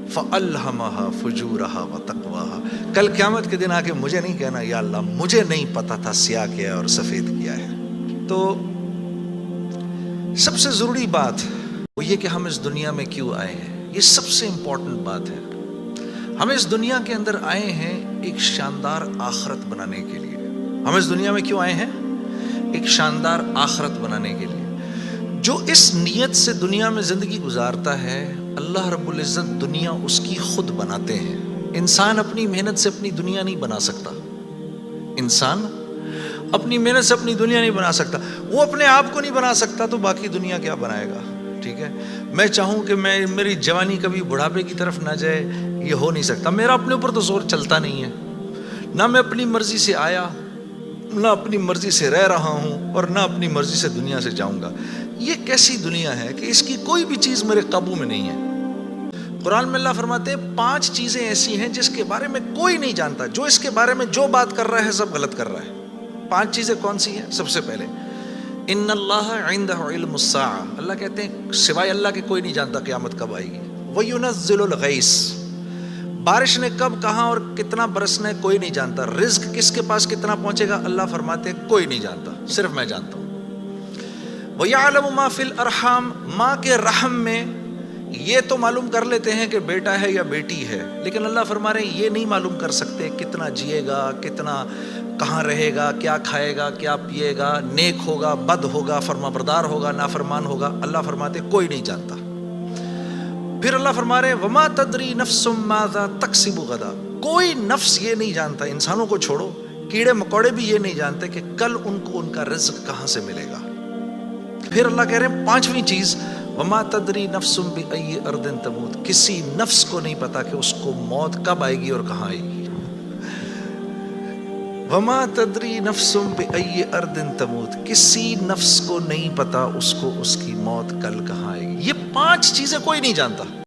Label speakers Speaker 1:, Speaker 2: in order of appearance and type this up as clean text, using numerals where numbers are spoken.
Speaker 1: فَأَلْهَمَهَا فُجُورَهَا وَتَقْوَاهَا. کل قیامت کے دن آ کے مجھے نہیں کہنا یا اللہ مجھے نہیں پتا تھا سیاہ کیا ہے اور سفید کیا ہے. تو سب سے ضروری بات وہ یہ کہ ہم اس دنیا میں کیوں آئے ہیں. یہ سب سے امپورٹنٹ بات ہے. ہم اس دنیا کے اندر آئے ہیں ایک شاندار آخرت بنانے کے لیے. ہم اس دنیا میں کیوں آئے ہیں؟ ایک شاندار آخرت بنانے کے لیے. جو اس نیت سے دنیا میں زندگی گزارتا ہے اللہ رب العزت دنیا اس کی خود بناتے ہیں. انسان اپنی محنت سے اپنی دنیا نہیں بنا سکتا. انسان اپنی محنت سے اپنی دنیا نہیں بنا سکتا. وہ اپنے آپ کو نہیں بنا سکتا تو باقی دنیا کیا بنائے گا؟ ٹھیک ہے. میں چاہوں کہ میری جوانی کبھی بڑھاپے کی طرف نہ جائے، یہ ہو نہیں سکتا. میرا اپنے اوپر تو زور چلتا نہیں ہے. نہ میں اپنی مرضی سے آیا، نہ اپنی مرضی سے رہ رہا ہوں، اور نہ اپنی مرضی سے دنیا سے جاؤں گا. یہ کیسی دنیا ہے کہ اس کی کوئی بھی چیز میرے قابو میں نہیں ہے. قرآن میں اللہ فرماتے ہیں 5 چیزیں ایسی ہیں جس کے بارے میں کوئی نہیں جانتا. جو اس کے بارے میں جو بات کر رہا ہے سب غلط کر رہا ہے. 5 چیزیں کون سی ہیں؟ سب سے پہلے ان اللہ عندہ علم الساعہ. اللہ کہتے ہیں سوائے اللہ کے کوئی نہیں جانتا قیامت کب آئے گی. وَيُنَزِّلُ الْغَيْثَ. بارش نے کب کہاں اور کتنا برسنا ہے کوئی نہیں جانتا. رزق کس کے پاس کتنا پہنچے گا اللہ فرماتے ہیں کوئی نہیں جانتا، صرف میں جانتا ہوں. وَيَعْلَمُ مَا فِي الْأَرْحَامِ. ماں کے رحم میں یہ تو معلوم کر لیتے ہیں کہ بیٹا ہے یا بیٹی ہے، لیکن اللہ فرما رہے ہیں یہ نہیں معلوم کر سکتے کتنا جیے گا، کتنا کہاں رہے گا، کیا کھائے گا، کیا پیے گا، نیک ہوگا، بد ہوگا، فرما بردار ہوگا، نافرمان ہوگا. اللہ فرماتے کوئی نہیں جانتا. پھر اللہ فرما رہے ہیں وما تدری نفس ماذا تکسب غدا. کوئی نفس یہ نہیں جانتا، انسانوں کو چھوڑو، کیڑے مکوڑے بھی یہ نہیں جانتے کہ کل ان کو ان کا رزق کہاں سے ملے گا. پھر اللہ کہہ رہے ہیں 5ویں چیز وما تدری نفس بأی ارض تموت. کسی نفس کو نہیں پتا کہ اس کو موت کب آئے گی اور کہاں آئے گی. وما تدری نفس بأی ارض تموت. کسی نفس کو نہیں پتا اس کو اس کی موت کل کہاں آئے گی. یہ 5 چیزیں کوئی نہیں جانتا.